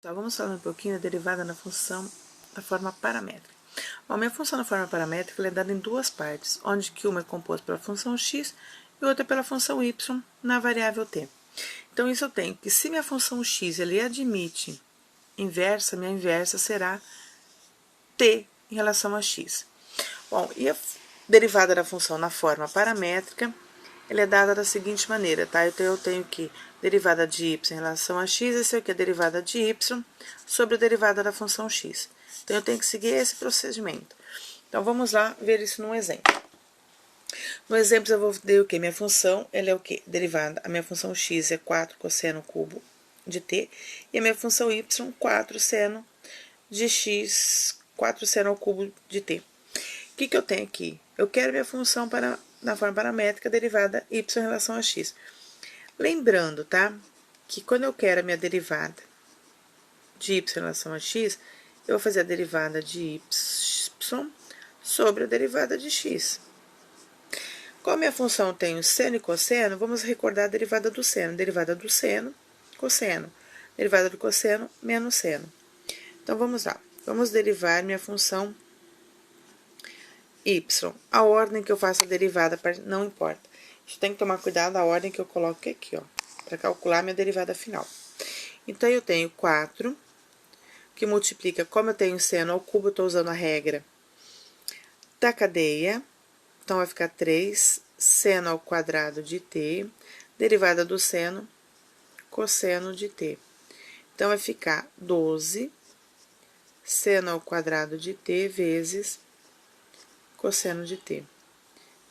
Tá, vamos falar um pouquinho da derivada na função da forma paramétrica. Bom, minha função na forma paramétrica ela é dada em duas partes, onde que uma é composta pela função x e outra pela função y na variável t. Então, isso eu tenho que se minha função x ele admite inversa, minha inversa será t em relação a x. Bom, e a derivada da função na forma paramétrica, ela é dada da seguinte maneira, tá? Então, eu tenho que derivada de y em relação a x, esse aqui é a derivada de y sobre a derivada da função x. Então, eu tenho que seguir esse procedimento. Então, vamos lá ver isso num exemplo. No exemplo, eu vou ver o quê? Minha função, ela é o quê? Derivada. A minha função x é 4 cosseno cubo de t, e a minha função y, 4 seno de x, 4 seno ao cubo de t. O que eu tenho aqui? Eu quero minha função na forma paramétrica derivada y em relação a x. Lembrando, tá? Que quando eu quero a minha derivada de y em relação a x, eu vou fazer a derivada de y sobre a derivada de x. Como a minha função tem o seno e cosseno, vamos recordar a derivada do seno. Derivada do seno, cosseno. Derivada do cosseno, menos seno. Então, vamos lá. Vamos derivar minha função y. A ordem que eu faço a derivada não importa. A gente tem que tomar cuidado da ordem que eu coloco aqui, ó, para calcular minha derivada final. Então, eu tenho 4, que multiplica, como eu tenho seno ao cubo, eu estou usando a regra da cadeia. Então, vai ficar 3 seno ao quadrado de t, derivada do seno, cosseno de t. Então, vai ficar 12 seno ao quadrado de t vezes cosseno de t,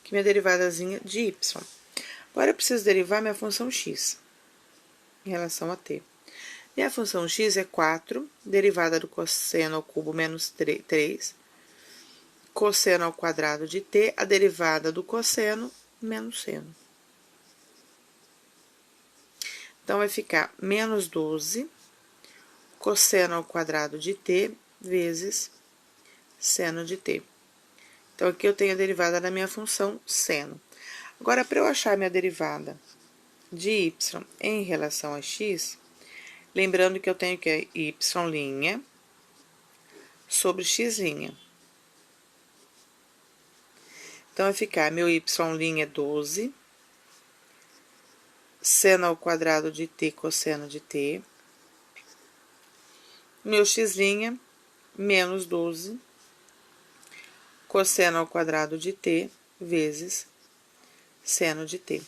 que é minha derivadazinha de y. Agora, eu preciso derivar minha função x em relação a t. Minha função x é 4, derivada do cosseno ao cubo menos 3, cosseno ao quadrado de t, a derivada do cosseno menos seno. Então, vai ficar menos 12 cosseno ao quadrado de t vezes seno de t. Então, aqui eu tenho a derivada da minha função seno. Agora, para eu achar minha derivada de y em relação a x, lembrando que eu tenho que é y' sobre x'. Então, vai ficar, meu y' é 12, seno ao quadrado de t cosseno de t, meu x' menos 12, cosseno ao quadrado de t vezes seno de t.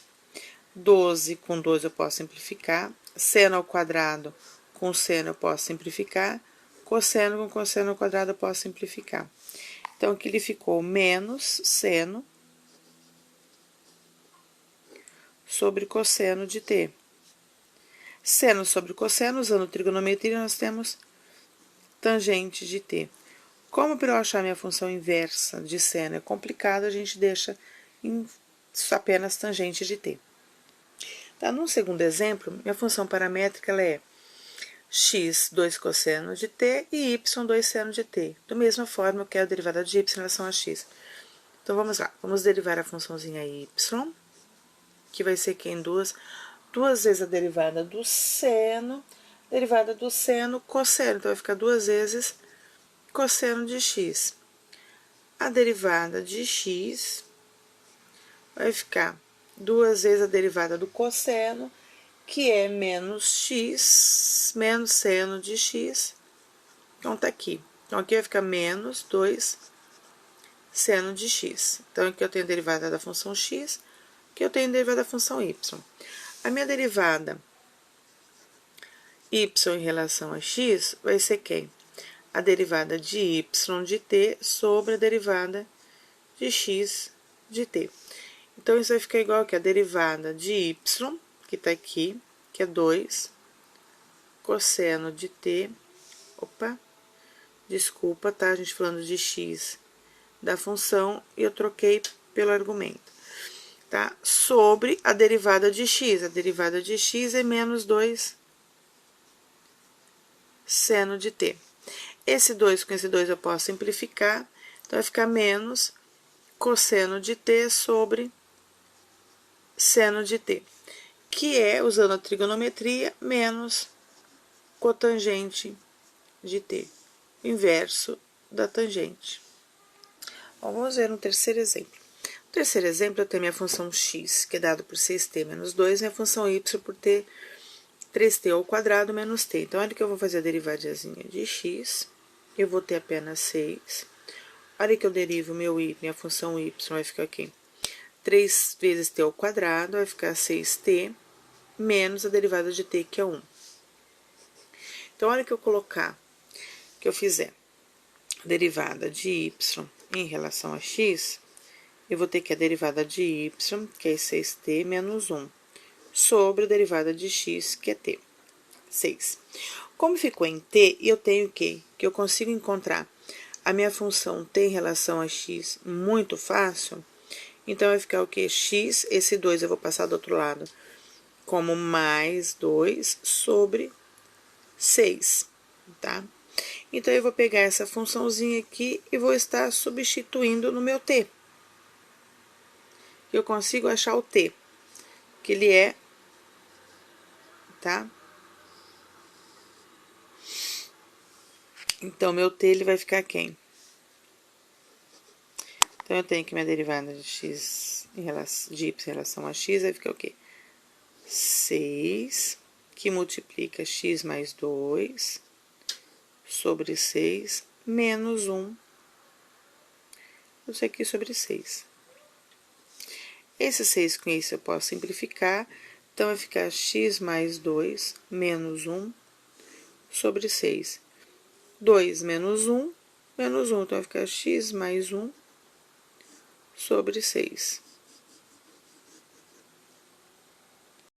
12 com 12 eu posso simplificar, seno ao quadrado com seno eu posso simplificar, cosseno com cosseno ao quadrado eu posso simplificar. Então, aqui ele ficou menos seno sobre cosseno de t. Seno sobre cosseno, usando trigonometria, nós temos tangente de t. Como para eu achar minha função inversa de seno é complicado, a gente deixa apenas tangente de t. Tá? No segundo exemplo, minha função paramétrica ela é x, 2 cosseno de t e y, 2 seno de t. Da mesma forma, eu quero a derivada de y em relação a x. Então, vamos lá. Vamos derivar a funçãozinha y, que vai ser quem? Duas vezes a derivada do seno, cosseno. Então, vai ficar 2 vezes cosseno de x. A derivada de x vai ficar 2 vezes a derivada do cosseno, que é menos x, menos seno de x. Então, tá aqui. Então, aqui vai ficar menos 2 seno de x. Então, aqui eu tenho a derivada da função x, aqui eu tenho a derivada da função y. A minha derivada y em relação a x vai ser quem? A derivada de y de t sobre a derivada de x de t. Então, isso vai ficar igual que a derivada de y, que tá aqui, que é 2 cosseno de t, desculpa, tá? A gente falando de x da função, e eu troquei pelo argumento, tá? Sobre a derivada de x. A derivada de x é menos 2 seno de t. Esse 2 com esse 2 eu posso simplificar, então vai ficar menos cosseno de t sobre seno de t, que é, usando a trigonometria, menos cotangente de t, inverso da tangente. Bom, vamos ver um terceiro exemplo. No terceiro exemplo, eu tenho minha função x, que é dado por 6t menos 2, e minha função y por t 3t ao quadrado menos t. Então, olha que eu vou fazer a derivadazinha de x, eu vou ter apenas 6. Olha que eu derivo meu y, minha função y vai ficar aqui. 3 vezes t ao quadrado vai ficar 6t, menos a derivada de t, que é 1. Então, olha que eu colocar, que eu fizer a derivada de y em relação a x, eu vou ter que a derivada de y, que é 6t menos 1, sobre a derivada de x, que é t, 6. Como ficou em t, eu tenho que eu consigo encontrar a minha função t em relação a x muito fácil, então vai ficar o quê? X, esse 2 eu vou passar do outro lado, como mais 2 sobre 6, tá? Então, eu vou pegar essa funçãozinha aqui e vou estar substituindo no meu t. Eu consigo achar o t, que ele é, tá? Então, meu t, ele vai ficar quem? Então, eu tenho que minha derivada de x de y em relação a x vai ficar o quê? 6, que multiplica x mais 2, sobre 6, menos 1, isso aqui sobre 6. Esse 6 com isso eu posso simplificar, então vai ficar x mais 2, menos 1, sobre 6. 2 menos 1, menos 1, então vai ficar x mais 1, sobre 6.